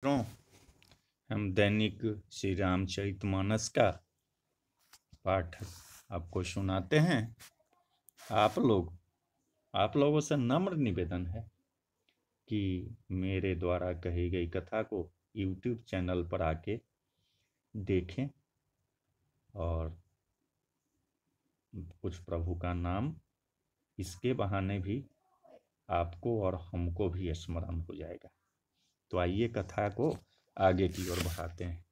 मित्रों, हम दैनिक श्री रामचरितमानस का पाठ आपको सुनाते हैं। आप लोगों से नम्र निवेदन है कि मेरे द्वारा कही गई कथा को YouTube चैनल पर आके देखें और कुछ प्रभु का नाम इसके बहाने भी आपको और हमको भी स्मरण हो जाएगा। तो आइए कथा को आगे की ओर बढ़ाते हैं।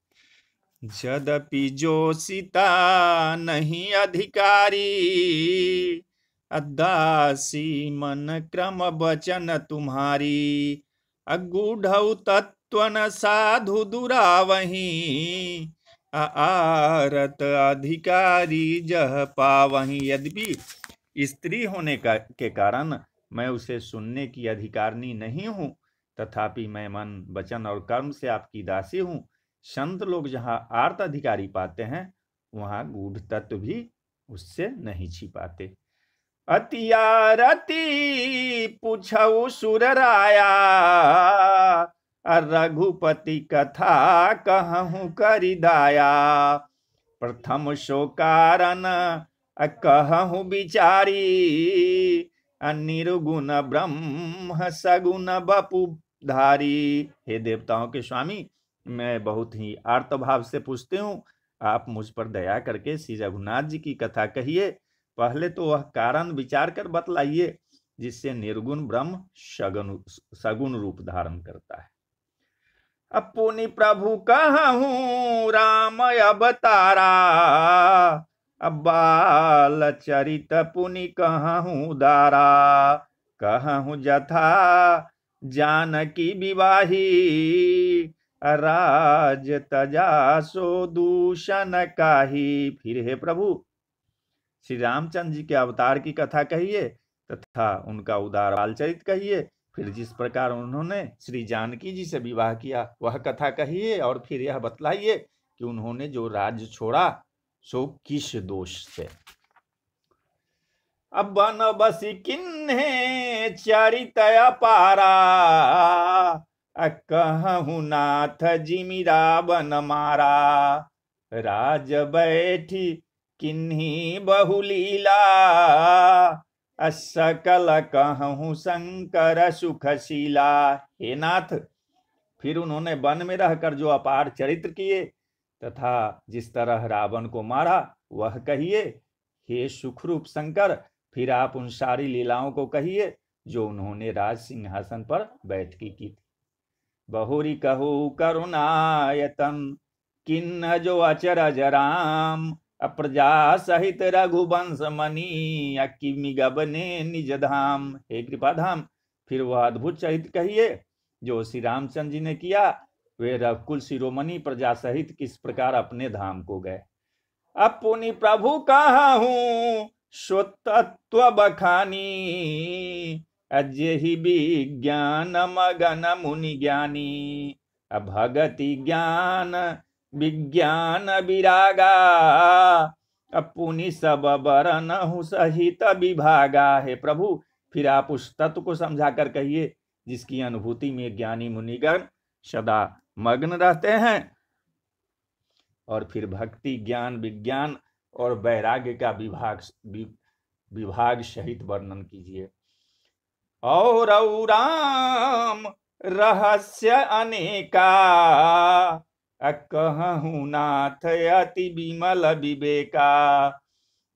यद्यपि जोशिता नहीं अधिकारी, अदासी मन क्रम वचन तुम्हारी। अगूढ़ तत्व न साधु दुरावही, आरत अधिकारी जह पावही। यद्यपि स्त्री होने के कारण मैं उसे सुनने की अधिकारिणी नहीं हूँ, तथापि मैं मन वचन और कर्म से आपकी दासी हूँ। संत लोग जहाँ आर्त अधिकारी पाते हैं, वहां गूढ़ तत्व भी उससे नहीं छिपाते। अतियारती पूछऊ सुर राया, रघुपति कथा कहूँ करि दाया। प्रथम सो कारण कहूँ विचारी, निर्गुण ब्रह्म सगुण बपु धारी। हे देवताओं के स्वामी, मैं बहुत ही आर्त भाव से पूछती हूँ, आप मुझ पर दया करके श्री रघुनाथ जी की कथा कहिए। पहले तो वह कारण विचार कर बतलाइए जिससे निर्गुण ब्रह्म सगुण रूप धारण करता है। अपुनि प्रभु कहूँ राम अवतारा, बाल चरित पुनि कहूँ दारा। कहूँ जथा जानकी विवाही, राज तजा सो दूषण काही। फिर हे प्रभु, श्री रामचंद्र जी के अवतार की कथा कहिए तथा उनका उदार बाल चरित कहिए। फिर जिस प्रकार उन्होंने श्री जानकी जी से विवाह किया वह कथा कहिए, और फिर यह बतलाइए कि उन्होंने जो राज्य छोड़ा सो किस दोष से। अब बन बसी किन्हे चरित अपारा, कहूँ नाथ जिमि रावण मारा। राज बैठी किन्ही बहुलीला, सकल कहूँ शंकर सुखशीला। हे नाथ, फिर उन्होंने वन में रहकर जो अपार चरित्र किए तथा जिस तरह रावण को मारा वह कहिए। हे सुखरूप शंकर, फिर आप उन सारी लीलाओं को कहिए जो उन्होंने राज सिंहासन पर बैठ की थी। बहुरी कहू करुणायतन, किन्न जो अचरज राम। अप्रजा सहित रघुवंश मणि, अकिमि गबने निज धाम। हे कृपा धाम, फिर वह अद्भुत चरित्र कहिए जो श्री रामचंद्र जी ने किया। वे रघुकुल शिरोमणि प्रजा सहित किस प्रकार अपने धाम को गए। अपुनि प्रभु कहूँ सो तत्व बखानी, अजेहि विज्ञान मगन मुनि ज्ञानी। भगति ज्ञान विज्ञान विरागा, अपुनि सब बरनहु सहित विभागा। हे प्रभु, फिर आप उस तत्व को समझा कर कहिए जिसकी अनुभूति में ज्ञानी मुनिगण सदा मग्न रहते हैं। और फिर भक्ति ज्ञान विज्ञान और वैराग्य का विभाग सहित वर्णन कीजिए। और राम रहस्य अनेका, कहूँ नाथ अति विमल विवेका।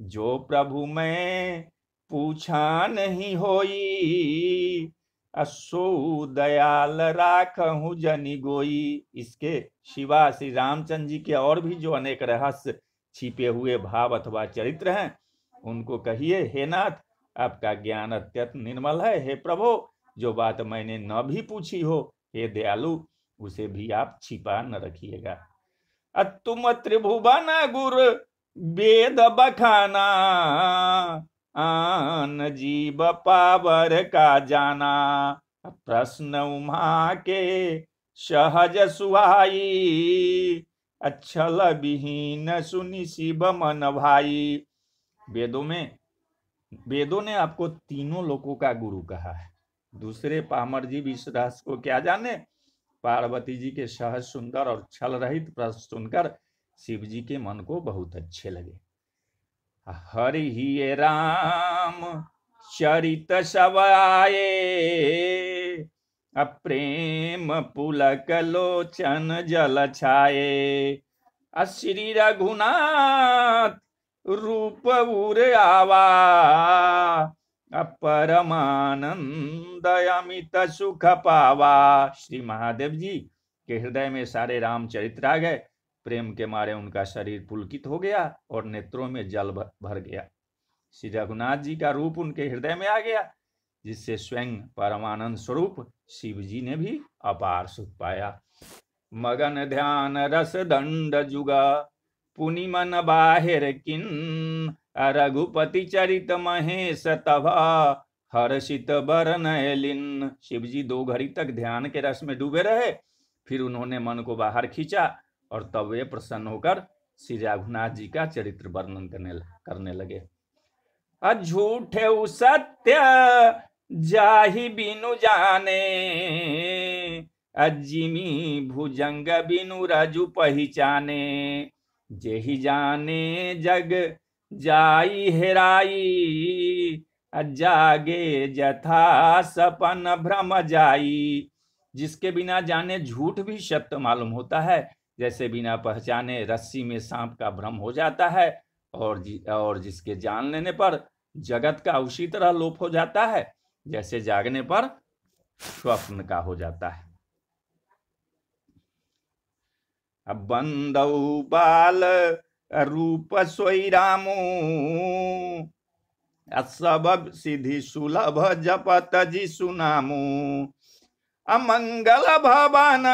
जो प्रभु मैं पूछा नहीं होई, असो दयाल राखहूँ जनि गोई। इसके सिवा श्री रामचंद्र जी के और भी जो अनेक रहस्य छिपे हुए भाव अथवा चरित्र हैं उनको कहिए। हे नाथ, आपका ज्ञान अत्यंत निर्मल है। हे प्रभु, जो बात मैंने न भी पूछी हो, हे दयालु, उसे भी आप छिपा न रखिएगा। तुम त्रिभुवन गुर वेद बखाना, आन जीव पावर का जाना। प्रश्न उमा के सहज सुहाई, अच्छल विहीन सुनि शिव मन भाई। वेदों ने आपको तीनों लोकों का गुरु कहा है। दूसरे पामर जी इस रहस्य को क्या जाने, पार्वती जी के सहज सुंदर और छल रहित प्रश्न सुनकर शिव जी के मन को बहुत अच्छे लगे। हरि ही राम चरित सब आए, अप्रेम पुलक लोचन जल छाए। श्री रघुनाथ रूप उर आवा, परमानंद अमित सुख पावा। श्री महादेव जी के हृदय में सारे रामचरित्र आ गए। प्रेम के मारे उनका शरीर पुलकित हो गया और नेत्रों में जल भर गया। श्री रघुनाथ जी का रूप उनके हृदय में आ गया, जिससे स्वयं परमानंद स्वरूप शिव जी ने भी अपार सुख पाया। मगन ध्यान रस दंड जुगा, पुनि मन बाहिर किन। रघुपति चरित महेश तभा, हर्षित बरनय लिन। शिव जी 2 घड़ी तक ध्यान के रस में डूबे रहे, फिर उन्होंने मन को बाहर खींचा और तब वे प्रसन्न होकर श्री रघुनाथ जी का चरित्र वर्णन करने लगे। झूठे सत्य जाहि बिनु जाने, अजिमी भुजंग बिनु रजु पहिचाने। जेहि जाने जग जाई हेराई, जागे जथा सपन भ्रम जाई। जिसके बिना जाने झूठ भी सत्य मालूम होता है, जैसे बिना पहचाने रस्सी में सांप का भ्रम हो जाता है, और जिसके जान लेने पर जगत का उसी तरह लोप हो जाता है, जैसे जागने पर स्वप्न का हो जाता है। अब बंदौ बाल रूप सोई रामो, सब सिद्धि सुलभ जपत जिसु नामो। अमंगल भवन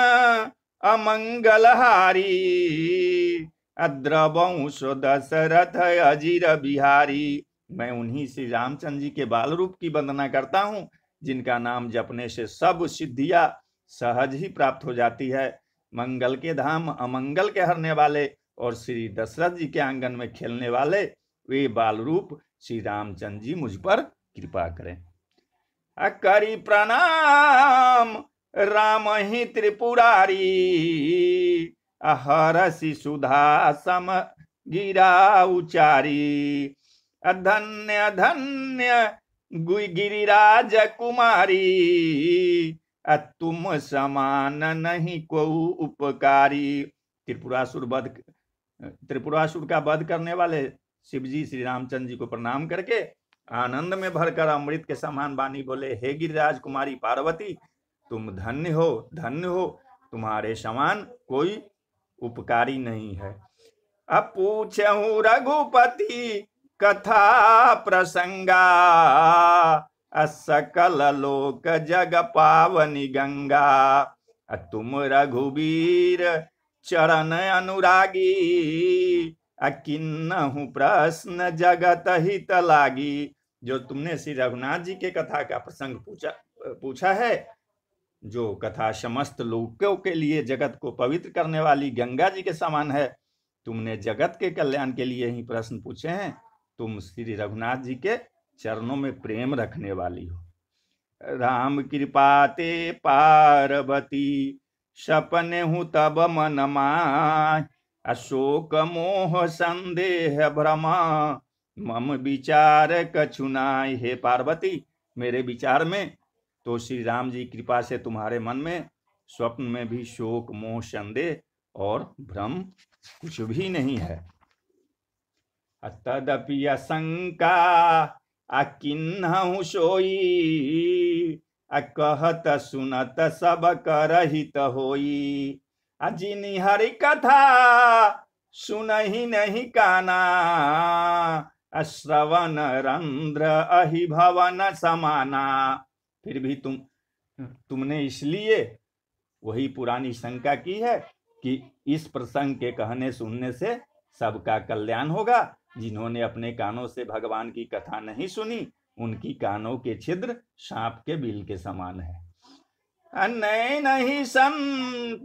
अमंगल हारी, द्रवंश दशरथ अजीर बिहारी। मैं उन्हीं श्री रामचंद्र जी के बाल रूप की वंदना करता हूँ, जिनका नाम जपने से सब सिद्धियां सहज ही प्राप्त हो जाती है। मंगल के धाम अमंगल के हरने वाले और श्री दशरथ जी के आंगन में खेलने वाले वे बाल रूप श्री रामचंद्र जी मुझ पर कृपा करें। करी प्रणाम राम ही त्रिपुरारी, हरसि सुधा सम गिरा उचारी। धन्य धन्य गिरिराज कुमारी, तुम समान नहीं को उपकारी। त्रिपुरासुर का वध करने वाले शिव जी श्री रामचंद्र जी को प्रणाम करके आनंद में भरकर अमृत के समान वाणी बोले, हे गिरिराज कुमारी पार्वती, तुम धन्य हो, तुम्हारे समान कोई उपकारी नहीं है। अब पूछूं रघुपति कथा प्रसंगा, सकल लोक जग पावनी गंगा। तुम रघुवीर चरण अनुरागी, किन्नहु प्रश्न जगत हित लागी। जो तुमने श्री रघुनाथ जी के कथा का प्रसंग पूछा है, जो कथा समस्त लोकों के लिए जगत को पवित्र करने वाली गंगा जी के समान है, तुमने जगत के कल्याण के लिए ही प्रश्न पूछे हैं। तुम श्री रघुनाथ जी के चरणों में प्रेम रखने वाली हो। राम कृपा ते पार्वती, सपने हूँ तब मन माय। अशोक मोह संदेह भ्रमा, मम विचार कछु नाय। हे पार्वती, मेरे विचार में तो श्री राम जी कृपा से तुम्हारे मन में स्वप्न में भी शोक मोह संदेह और भ्रम कुछ भी नहीं है। तदपि शंका किन्हु सोई, कहत सुनत सब करहित होई। जिनि हरि कथा सुनहि नहीं काना, श्रवण रंध्र अहि भवन समाना। फिर भी तुमने इसलिए वही पुरानी शंका की है कि इस प्रसंग के कहने सुनने से सबका कल्याण होगा। जिन्होंने अपने कानों से भगवान की कथा नहीं सुनी, उनकी कानों के छिद्र सांप के बिल के समान है। नहीं संत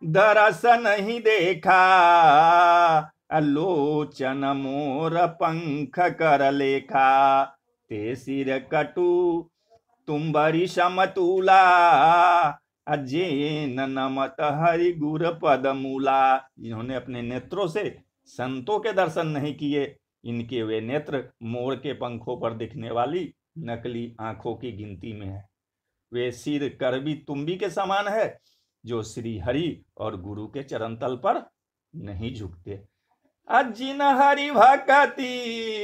दरस नहीं देखा, लोचन मोर पंख कर लेखा। ते सिर कटु तुम बड़ी समतूला, अजेन नमत हरि गुर पद मूला, जिन्होंने अपने नेत्रों से संतों के दर्शन नहीं किए, इनके वे नेत्र मोर के पंखों पर दिखने वाली नकली आंखों की गिनती में है। वे सिर करबी तुम्बी के समान है, जो श्री हरि और गुरु के चरण तल पर नहीं झुकते। अजिन हरि भक्ति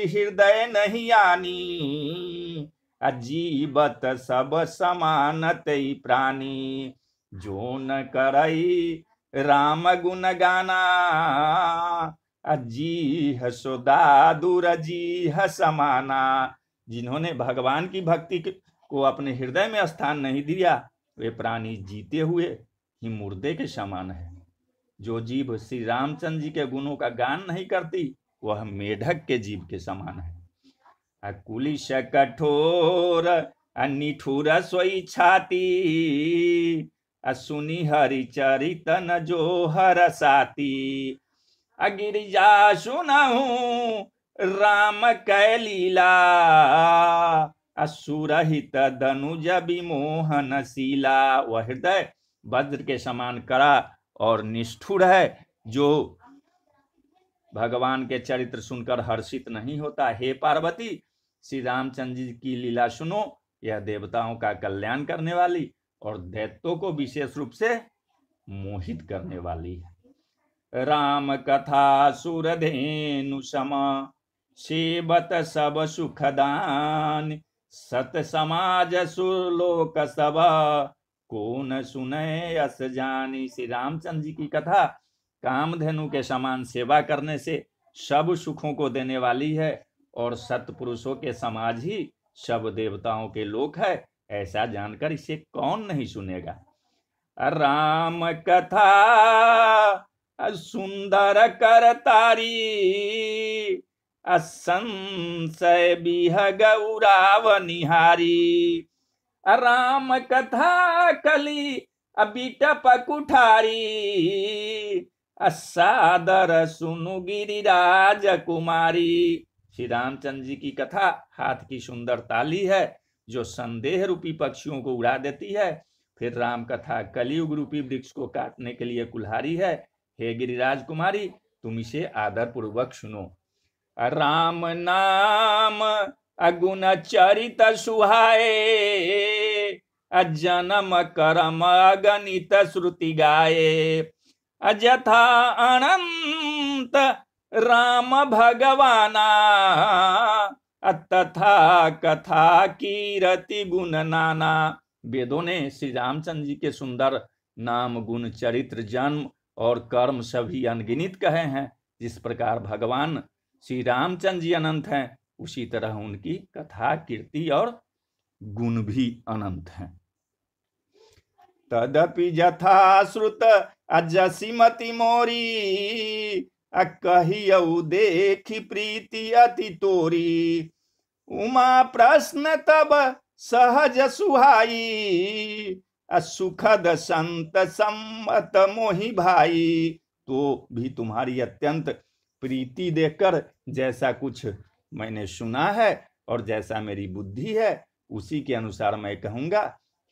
हृदय नहीं आनी, अजीबत सब समानत प्राणी, जो न करई राम गुण गाना, अजीह सुदा दुरजीह समाना। जिन्होंने भगवान की भक्ति को अपने हृदय में स्थान नहीं दिया, वे प्राणी जीते हुए ही मुर्दे के समान है। जो जीव श्री रामचंद्र जी के गुणों का गान नहीं करती, वह मेढक के जीव के समान है। अकुलिश कठोर निठुर सोई छाती, सुनी हरि चरित न जो हर साती, गिरिजा सुनहु राम कै लीला, असुरहित धनुज विमोहन शीला। वह हृदय वज्र के समान कड़ा और निष्ठुर है, जो भगवान के चरित्र सुनकर हर्षित नहीं होता। हे पार्वती, श्री रामचंद्र जी की लीला सुनो, यह देवताओं का कल्याण करने वाली और दैत्यों को विशेष रूप से मोहित करने वाली है। राम कथा सुरधेनु सम, सेवत सब सुखदान, सत समाज सुरलोक सब, कौन सुने अस जानी। श्री रामचंद्र जी की कथा कामधेनु के समान सेवा करने से सब सुखों को देने वाली है, और सत्पुरुषों के समाज ही सब देवताओं के लोक है, ऐसा जानकर इसे कौन नहीं सुनेगा। राम कथा सुंदर कर तारी, असंशय बिहग उराव निहारी, राम कथा कली बिटप कुठारी, सादर सुनु गिरिराज कुमारी। श्री रामचंद्र जी की कथा हाथ की सुंदर ताली है, जो संदेह रूपी पक्षियों को उड़ा देती है। फिर राम कथा कलियुग रूपी वृक्ष को काटने के लिए कुल्हाड़ी है। हे गिरिराज कुमारी, तुम इसे आदर पूर्वक सुनो। राम नाम अगुण चरित सुहाए, जन्म कर्म अगणित श्रुति गाए, अजथा अनंत राम भगवाना, तथा कथा कीरति गुण नाना। वेदों ने श्री रामचंद्र जी के सुंदर नाम, गुण, चरित्र, जन्म और कर्म सभी अनगिनित कहे हैं। जिस प्रकार भगवान श्री रामचंद्र जी अनंत हैं, उसी तरह उनकी कथा, कीर्ति और गुण भी अनंत हैं। तदपि जथा श्रुत अजसीमति मोरी, कहियऊ देखी प्रीति अति तोरी, उमा प्रश्न तब सहज सुहाई, सुखद संत सम्मत मोहि भाई। तो भी तुम्हारी अत्यंत प्रीति देखकर जैसा कुछ मैंने सुना है और जैसा मेरी बुद्धि है, उसी के अनुसार मैं कहूँगा।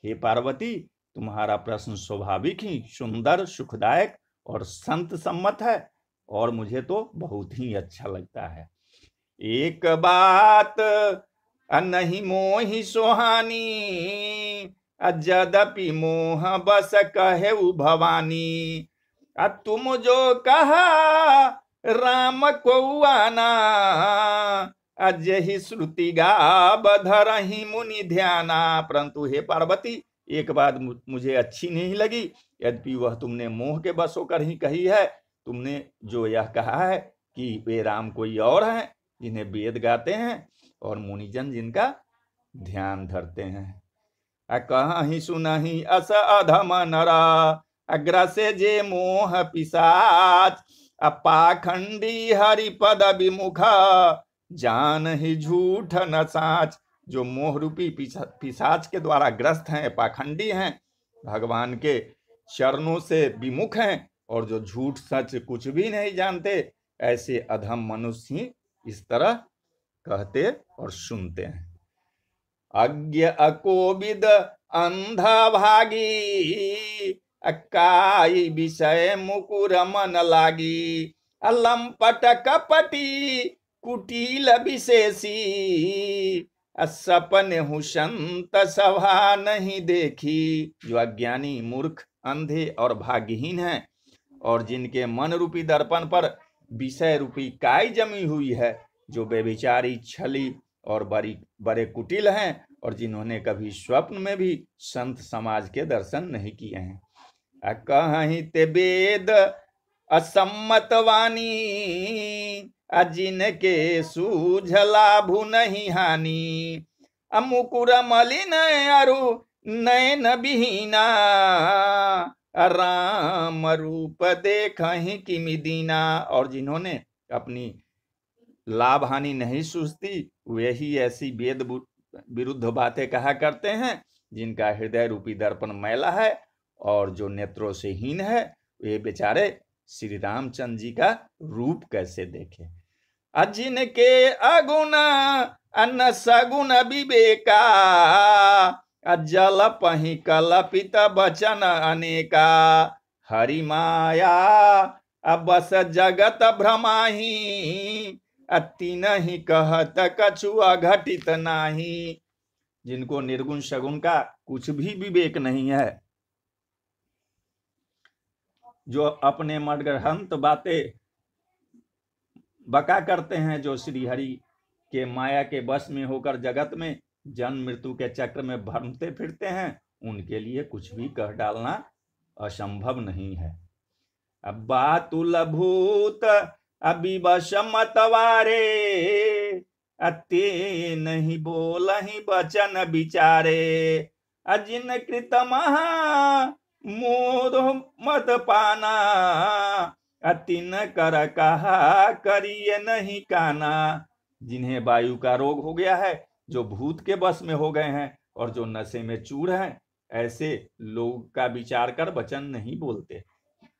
हे पार्वती, तुम्हारा प्रश्न स्वाभाविक ही सुंदर, सुखदायक और संत सम्मत है, और मुझे तो बहुत ही अच्छा लगता है। एक बात नहीं मोहि सोहानी, जदपि मोह बस कहे भवानी, तुम जो कहा राम को आना, अजहि श्रुति गाब धरहि मुनि ध्याना। परंतु हे पार्वती, एक बात मुझे अच्छी नहीं लगी, यद्यपि वह तुमने मोह के बस होकर ही कही है। तुमने जो यह कहा है कि वे राम कोई और हैं, जिन्हें वेद गाते हैं और मुनिजन जिनका ध्यान धरते हैं। कहीं सुनहि अस अधम नरा, अग्रसे जे मोह पिशाच, पाखंडी हरिपद विमुखा, जान ही झूठ न साच। जो मोह रूपी पिशाच के द्वारा ग्रस्त हैं, पाखंडी हैं, भगवान के चरणों से विमुख हैं, और जो झूठ सच कुछ भी नहीं जानते, ऐसे अधम मनुष्य ही इस तरह कहते और सुनते हैं। अज्ञ अकोविद अंधा भागी अकाई विषय मुकुर मन लागी अलंपट कपटी कुटिल विशेषी सपन हूँ संत सभा नहीं देखी। जो अज्ञानी मूर्ख अंधे और भाग्यहीन हैं और जिनके मन रूपी दर्पण पर विषय रूपी काई जमी हुई है, जो बेविचारी छली और बड़े कुटिल हैं और जिन्होंने कभी स्वप्न में भी संत समाज के दर्शन नहीं किए हैं। कहीं ते वेद असम्मत वाणी जिनके सूझ लाभु नहीं हानि मुकुर मलिन अरु नयन विहीना राम रूप देखहि किमि दीना। और जिन्होंने अपनी लाभ हानि नहीं सूझती वे ही ऐसी वेद विरुद्ध बातें कहा करते हैं, जिनका हृदय रूपी दर्पण मैला है और जो नेत्रों से हीन है, वे बेचारे श्री रामचंद्र जी का रूप कैसे देखे। जिनके अगुण अन्न सगुण विवेका जल पही कलपित बचन अनेका हरि माया बस जगत भ्रमाही अति नहीं कहत कछु अघटित नाही। जिनको निर्गुण सगुण का कुछ भी विवेक नहीं है, जो अपने मनगढ़ंत बातें बका करते हैं, जो श्री हरि के माया के वश में होकर जगत में जन्म मृत्यु के चक्र में भ्रमते फिरते हैं, उनके लिए कुछ भी कह डालना असंभव नहीं है। अब बातुल भूत अविवश मतवारे अते नहीं बोलहि बचन विचारे अजिन कृत महा मोद मत पाना अतिन कर कहा करिए नहीं काना। जिन्हें वायु का रोग हो गया है, जो भूत के बस में हो गए हैं और जो नशे में चूर हैं, ऐसे लोग का विचार कर वचन नहीं बोलते।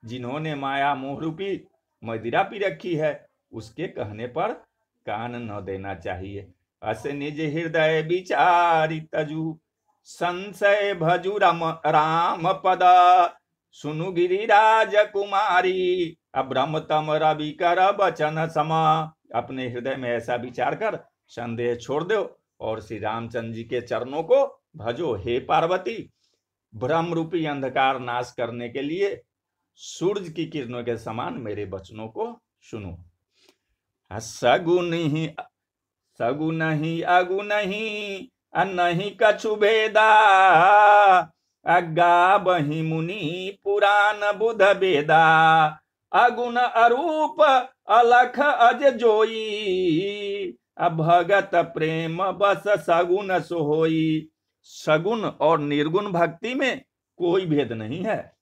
जिन्होंने माया मोह रूपी मदिरा पी रखी है, उसके कहने पर कान न देना चाहिए। अस निज हृदय विचारी तजु संशय भजु राम पद सुनु गिरिराज कुमारी अभ्रमतम रवि कर बचन समा। अपने हृदय में ऐसा विचार कर संदेह छोड़ दो और श्री रामचंद्र जी के चरणों को भजो। हे पार्वती, भ्रम रूपी अंधकार नाश करने के लिए सूरज की किरणों के समान मेरे वचनों को सुनो। सगुन ही अगुन ही नहीं कछु भेदा अग्गा बही मुनि पुराण बुध वेदा अगुण अरूप अलख अज जोई भगत प्रेम बस सगुन सोहोई। सगुन और निर्गुण भक्ति में कोई भेद नहीं है।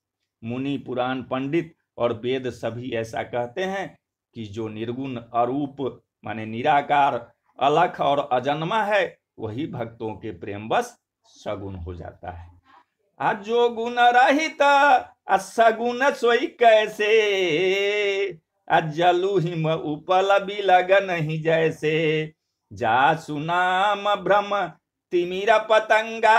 मुनि पुराण पंडित और वेद सभी ऐसा कहते हैं कि जो निर्गुण अरूप माने निराकार अलख और अजन्मा है, वही भक्तों के प्रेम बस सगुण हो जाता है। आज जो गुण रहित असगुण सोई कैसे जलु हिम उपल बिलग नहीं जैसे जा सुनाम भ्रम तिमिर पतंगा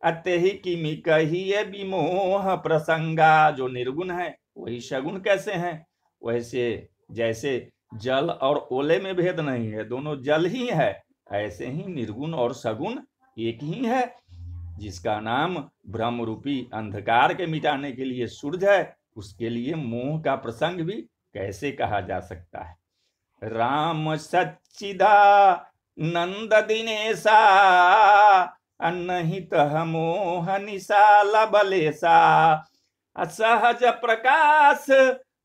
अते ही किमि कहिए विमोह प्रसंगा। जो निर्गुण है वही सगुण कैसे हैं? वैसे जैसे जल और ओले में भेद नहीं है, दोनों जल ही है, ऐसे ही निर्गुण और सगुण एक ही है। जिसका नाम भ्रम रूपी अंधकार के मिटाने के लिए सूरज है, उसके लिए मोह का प्रसंग भी कैसे कहा जा सकता है। राम सच्चिदा नंद दिनेशा अनहित मोह निशाल बलेसा असहज प्रकाश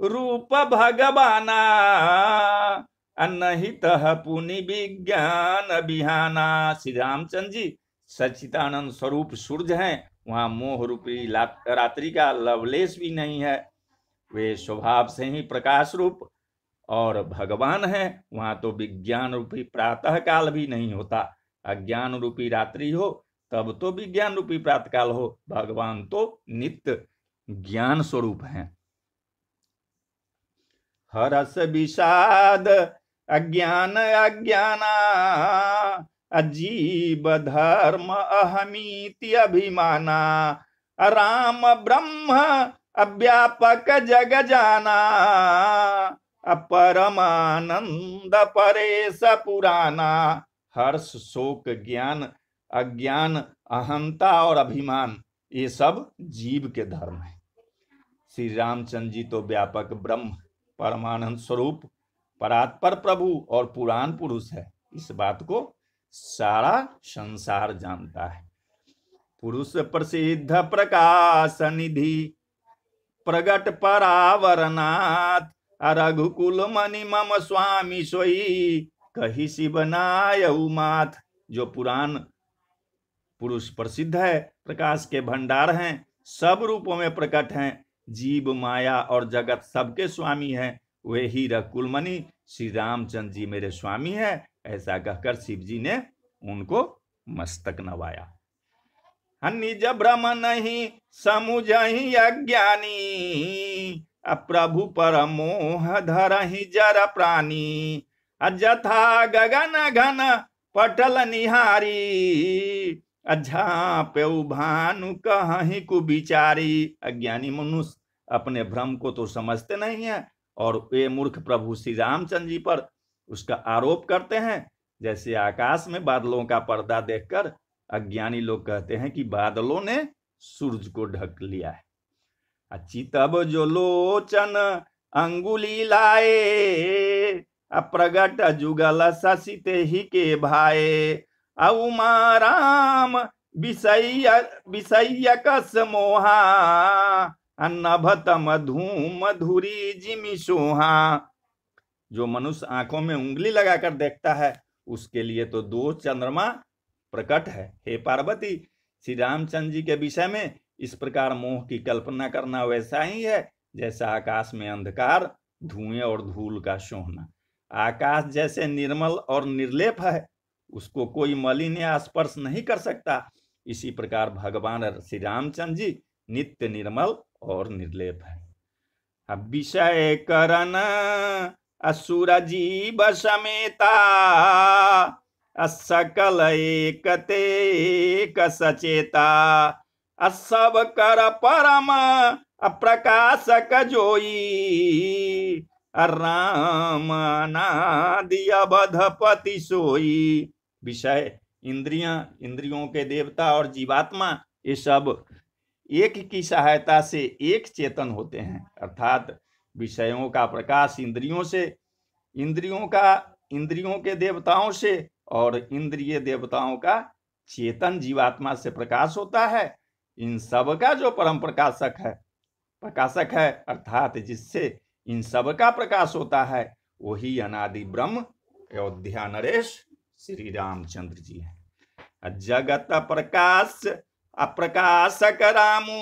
रूप भगवाना अनहित पुनि विज्ञान बिहाना। श्री रामचंद्र जी सच्चिदानंद स्वरूप सूर्य हैं, वहां मोह रूपी रात्रि का लवलेश भी नहीं है। वे स्वभाव से ही प्रकाश रूप और भगवान है, वहां तो विज्ञान रूपी प्रातः काल भी नहीं होता। अज्ञान रूपी रात्रि हो तब तो विज्ञान रूपी प्रातः काल हो। भगवान तो नित्य ज्ञान स्वरूप हैं। हरस विषाद अज्ञान अज्ञाना अजीब धर्म अहमीति अभिमाना, राम ब्रह्म अव्यापक जग जाना, अपरमानंद परेश पुराना। हर्ष, शोक, ज्ञान, अज्ञान, अहंता और अभिमान, ये सब जीव के धर्म है। श्री रामचंद्र जी तो व्यापक ब्रह्म, परमानंद स्वरूप, परात्पर प्रभु और पुराण पुरुष है। इस बात को सारा संसार जानता है। पुरुष प्रसिद्ध प्रकाश निधि, प्रगट परावरनाथ, रघुकुल मणि मम स्वामी सोई, कही शिवनाय उमाथ। जो पुराण पुरुष प्रसिद्ध है, प्रकाश के भंडार हैं, सब रूपों में प्रकट हैं, जीव माया और जगत सबके स्वामी हैं, वे ही रघुकुलमणि श्री रामचंद्र जी मेरे स्वामी है। ऐसा कहकर शिव जी ने उनको मस्तक नवाया। निज भ्रम नहीं समुझहि अज्ञानी, प्रभु पर मोह धरहि जर प्राणी, जथा गगन घन पटल निहारी, झापेउ भानु कहीं कुबिचारी। अज्ञानी मनुष्य अपने भ्रम को तो समझते नहीं है और वे मूर्ख प्रभु श्री रामचंद्र जी पर उसका आरोप करते हैं। जैसे आकाश में बादलों का पर्दा देखकर अज्ञानी लोग कहते हैं कि बादलों ने सूरज को ढक लिया है। चितब जो लोचन अंगुली लाए, प्रगट जुगल ससिते ही के भाए, उमा राम विषय कस मोहा, नभत मधुम धुरी जिमि सोहा। जो मनुष्य आंखों में उंगली लगाकर देखता है उसके लिए तो 2 चंद्रमा प्रकट है। हे पार्वती, श्री रामचंद्र जी के विषय में इस प्रकार मोह की कल्पना करना वैसा ही है जैसा आकाश में अंधकार, धुएं और धूल का सोहना। आकाश जैसे निर्मल और निर्लेप है, उसको कोई मलिन या स्पर्श नहीं कर सकता। इसी प्रकार भगवान श्री रामचंद्र जी नित्य निर्मल और निर्लेप है। विषय करन असुर जीव समेता, सकल एकते एक सचेता, सब कर परम प्रकाशक जोई, राम अनादि अवधपति सोई। विषय, इंद्रियों के देवता और जीवात्मा, ये सब एक की सहायता से एक चेतन होते हैं। अर्थात विषयों का प्रकाश इंद्रियों से, इंद्रियों के देवताओं से और इंद्रिय देवताओं का चेतन जीवात्मा से प्रकाश होता है। इन सब का जो परम प्रकाशक है अर्थात जिससे इन सब का प्रकाश होता है, वही अनादि ब्रह्म अयोध्या नरेश श्री रामचंद्र जी है। जगत प्रकाश अप्रकाशक रामू,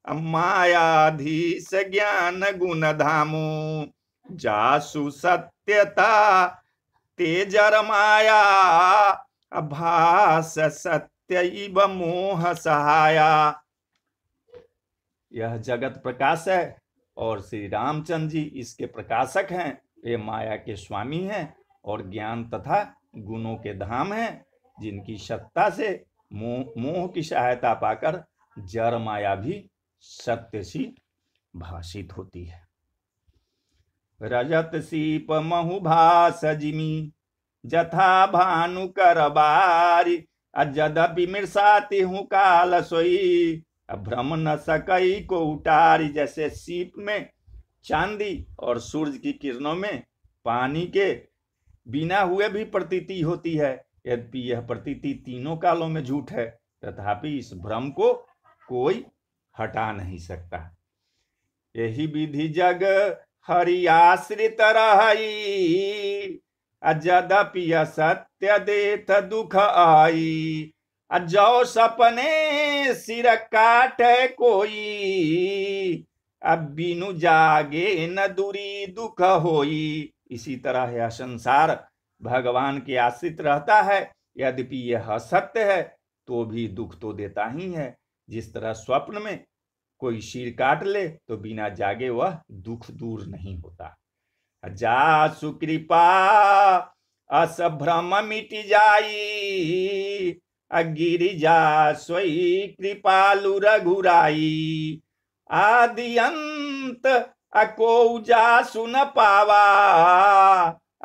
मायाधीश ज्ञान गुण धामू, जासु सत्यता तेजर माया, भास सत्य इव मोह सहाया। यह जगत प्रकाश है और श्री रामचंद्र जी इसके प्रकाशक हैं। वे माया के स्वामी हैं और ज्ञान तथा गुणों के धाम हैं, जिनकी सत्ता से मोह की सहायता पाकर जड़ माया भी सत्य सी भाषित होती है। रजत सीप महु भास जिमी, जथा भानु कर बारी, जदपि मृषाति हूँ काल सोई, भ्रम न सकई को उतारी। जैसे सीप में चांदी और सूरज की किरणों में पानी के बिना हुए भी प्रतीति होती है, यद्यपि यह प्रतीति तीनों कालों में झूठ है, तथापि इस भ्रम को कोई हटा नहीं सकता। यही विधि जग हरि आश्रित रही, जदपि असत्य देत दुख आई, जो सपने सिर काटे कोई, बिनु जागे न दूरी दुख होई। इसी तरह यह संसार भगवान के आश्रित रहता है, यद्यपि यह असत्य है तो भी दुख तो देता ही है। जिस तरह स्वप्न में कोई सिर काट ले तो बिना जागे वह दुख दूर नहीं होता। जा सुकृपा अस भ्रम मिट जाई, गिरिजा सोई कृपालु रघुराई। आदि अंत को जा सुन पावा,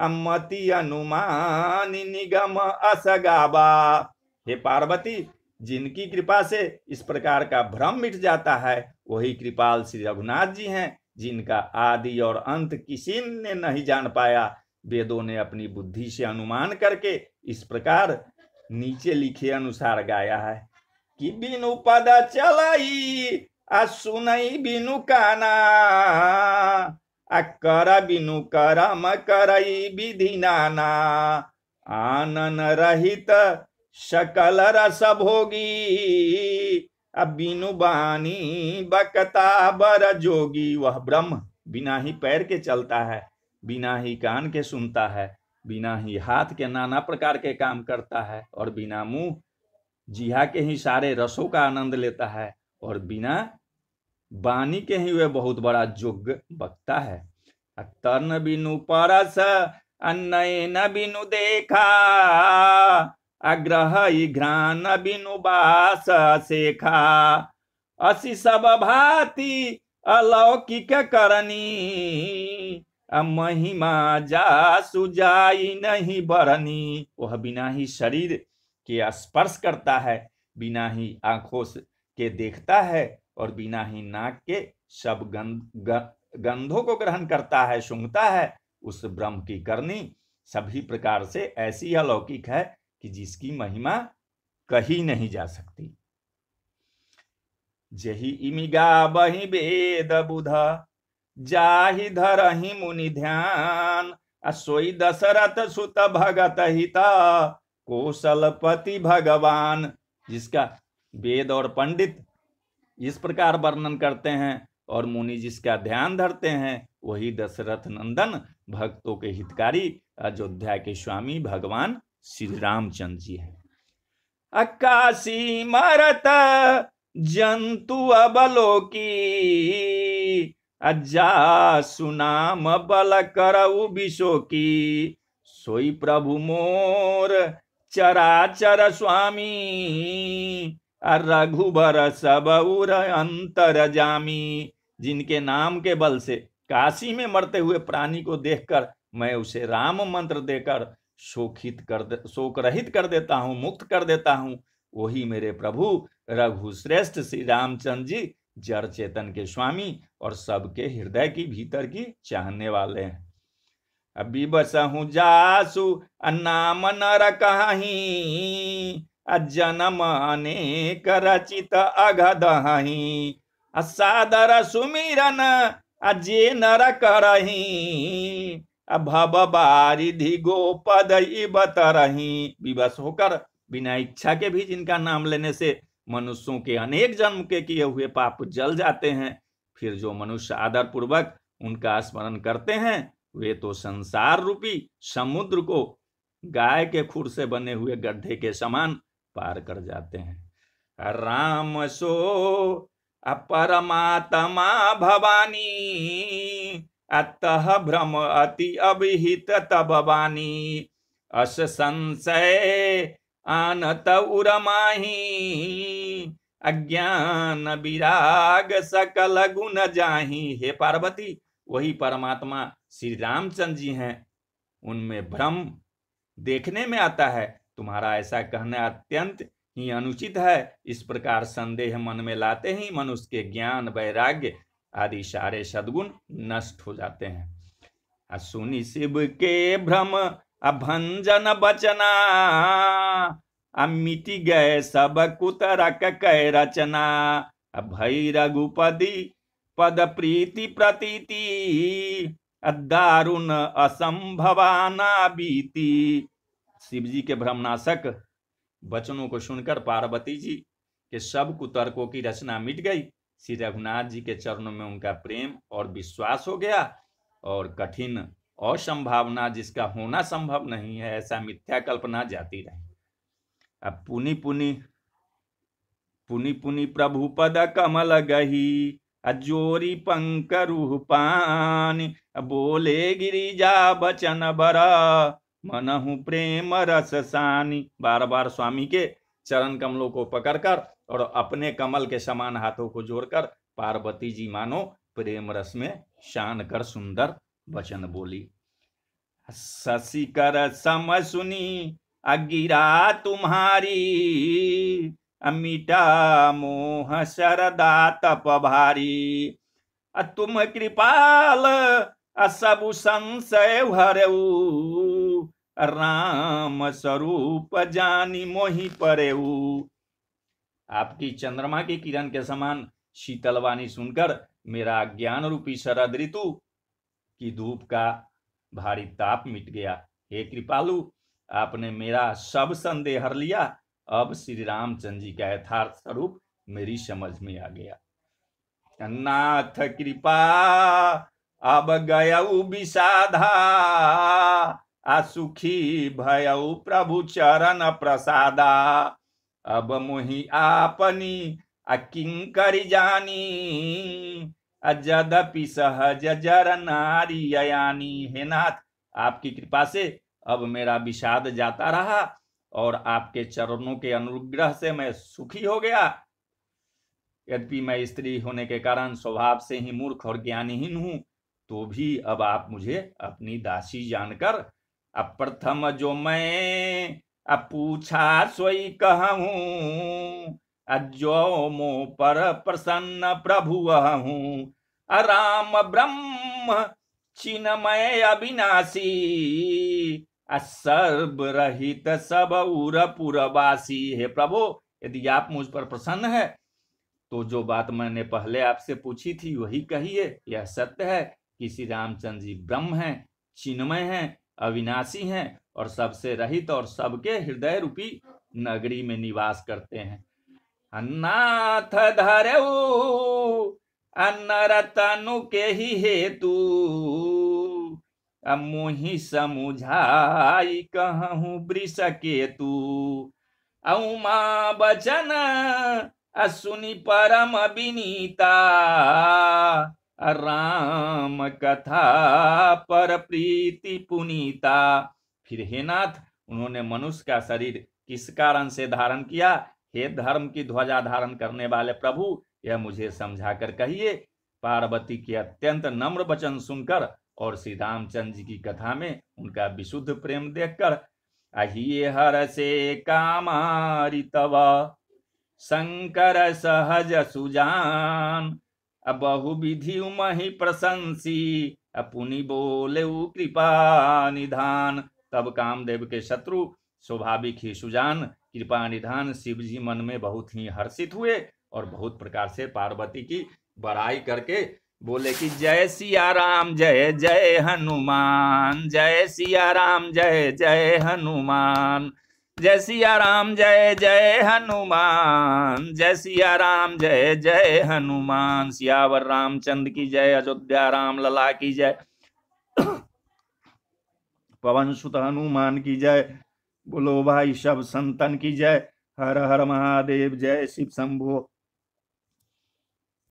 मति अनुमान निगम असगावा। हे पार्वती, जिनकी कृपा से इस प्रकार का भ्रम मिट जाता है वही कृपाल श्री रघुनाथ जी हैं, जिनका आदि और अंत किसी ने नहीं जान पाया। वेदों ने अपनी बुद्धि से अनुमान करके इस प्रकार नीचे लिखे अनुसार गाया है कि बिनु पद चलाई, सुनई बिनु काना, कर बिनु करम करई विधि नाना। आनन रहित सकल रस भोगी, बिनु बानी बकता बर जोगी। वह ब्रह्म बिना ही पैर के चलता है, बिना ही कान के सुनता है, बिना ही हाथ के नाना प्रकार के काम करता है, और बिना मुंह जिहा के ही सारे रसों का आनंद लेता है, और बिना वाणी के ही वह बहुत बड़ा जोग्य बक्ता है। तन बिनु परस नयन बिनु देखा, अग्रह घ्राण बिनु बास सेखा। असी सब भांति अलौकिक करनी, महिमा जा सुजाई नहीं बरनी। वह बिना ही शरीर के स्पर्श करता है, बिना ही आंखों के देखता है, और बिना ही नाक के सब गंधों को ग्रहण करता है, सूंघता है। उस ब्रह्म की करनी सभी प्रकार से ऐसी अलौकिक है कि जिसकी महिमा कही नहीं जा सकती। जही इमिगा बही वेद बुध, जाहि धरहि मुनि ध्यान। सोई दशरथ सुत भगत हिता, कौशलपति भगवान। जिसका वेद और पंडित इस प्रकार वर्णन करते हैं और मुनि जिसका ध्यान धरते हैं, वही दशरथ नंदन भक्तों के हितकारी अयोध्या के स्वामी भगवान श्री रामचंद्र जी हैं। अक्कासी मरत जंतु अबलोकी, अज्जा सुनाम बल करऊ बिशोकी। सोई प्रभु मोर चराचर स्वामी, रघुबर सब उर अंतर जामी। जिनके नाम के बल से काशी में मरते हुए प्राणी को देखकर मैं उसे राम मंत्र देकर शोक रहित कर देता हूँ, मुक्त कर देता हूँ, वही मेरे प्रभु रघु श्रेष्ठ श्री रामचंद्र जी जड़ चेतन के स्वामी और सबके हृदय की भीतर की चाहने वाले हैं। अभी बसहु जासु नाम नर कहीं, जन्म अनेक रचित अघदहि। सादर सुमिरन जे नर करही, भव बारिधि गोपद बतरही। विवश होकर बिना इच्छा के भी जिनका नाम लेने से मनुष्यों के अनेक जन्म के किए हुए पाप जल जाते हैं, फिर जो मनुष्य आदर पूर्वक उनका स्मरण करते हैं वे तो संसार रूपी समुद्र को गाय के खुर से बने हुए गड्ढे के समान पार कर जाते हैं। राम सो परमात्मा भवानी, अतः भ्रम अति अभिहित तब वाणी। अस संशय आनत उरमाही, अज्ञान विराग सकल गुण जाही। हे पार्वती, वही परमात्मा श्री रामचंद्र जी हैं, उनमें भ्रम देखने में आता है। तुम्हारा ऐसा कहना अत्यंत ही अनुचित है। इस प्रकार संदेह मन में लाते ही मनुष्य के ज्ञान वैराग्य आदि सारे सद्गुण नष्ट हो जाते हैं। सुनि शिव के भ्रम अभंजन बचना, मिटि गए सब कुतरक कै रचना। भई रघुपति पद प्रीति प्रतीति, दारुण असंभवाना बीती। शिव जी के भ्रमनाशक वचनों को सुनकर पार्वती जी के सब कुतर्कों की रचना मिट गई। श्री रघुनाथ जी के चरणों में उनका प्रेम और विश्वास हो गया, और कठिन असंभावना जिसका होना संभव नहीं है ऐसा मिथ्या कल्पना जाती रही। अब पुनि पुनि प्रभु पद कमल गही, जोरी पंक रूह पान। बोले गिरिजा बचन बर, मनहु प्रेम रस सानी। बार बार स्वामी के चरण कमलों को पकड़कर और अपने कमल के समान हाथों को जोड़कर पार्वती जी मानो प्रेम रस में शान कर सुंदर वचन बोली। शशिकर सम सुनी अगिरा तुम्हारी, मीठा मोह शरदा तप भारी। तुम कृपाल सबु संशय हरऊ, राम स्वरूप जानी मोहि परेऊ। आपकी चंद्रमा की किरण के समान शीतल वाणी सुनकर मेरा ज्ञान रूपी शरद ऋतु की धूप का भारी ताप मिट गया। हे कृपालु, आपने मेरा सब संदेह हर लिया। अब श्री रामचंद्र जी का यथार्थ स्वरूप मेरी समझ में आ गया। नाथ कृपा अब गयऊ विषाधा, असुखी भयऊ प्रभु चरण प्रसादा। अब मोहि आपनी अकिंकरी जानी, यद्यपि सहज जर नारी अयानी। हे नाथ, आपकी कृपा से अब मेरा विषाद जाता रहा और आपके चरणों के अनुग्रह से मैं सुखी हो गया। यद्यपि मैं स्त्री होने के कारण स्वभाव से ही मूर्ख और ज्ञानहीन हूं, तो भी अब आप मुझे अपनी दासी जानकर अप्रथम जो मैं पूछा सोई कहूं, जो मो पर प्रसन्न प्रभु हूं। राम ब्रह्म चिन्मय अविनाशी, सर्व रहित सब उर पुरवासी। हे प्रभु, यदि आप मुझ पर प्रसन्न है तो जो बात मैंने पहले आपसे पूछी थी वही कहिए। यह सत्य है कि श्री रामचंद्र जी ब्रह्म हैं, चिन्मय हैं, अविनाशी हैं और सबसे रहित और सबके हृदय रूपी नगरी में निवास करते हैं। नाथ धरऊ नर तनु के ही हेतु, मोहि समुझाई कहूँ वृष केतु। उमा बचन सुनि परम विनीता, राम कथा पर प्रीति पुनीता। फिर हे नाथ, उन्होंने मनुष्य का शरीर किस कारण से धारण किया? हे धर्म की ध्वजा धारण करने वाले प्रभु, यह मुझे समझा कर कहिए। पार्वती के अत्यंत नम्र वचन सुनकर और श्री रामचंद्र जी की कथा में उनका विशुद्ध प्रेम देखकर अहिए हर से कामारि तव, शंकर सहज सुजान। बहु विधि महि प्रशंसी, पुनि बोले कृपा निधान। तब कामदेव के शत्रु स्वाभाविक ही सुजान कृपा निधान शिव जी मन में बहुत ही हर्षित हुए और बहुत प्रकार से पार्वती की बड़ाई करके बोले कि जय सिया राम जय जय हनुमान, जय सिया राम जय जय हनुमान, जय सिया राम जय जय हनुमान, जय सिया राम जय जय हनुमान। सियावर रामचंद्र की जय, अयोध्या राम लला की जय, पवन सुत हनुमान की जय। बोलो भाई सब संतन की जय। हर हर महादेव, जय शिव शंभो।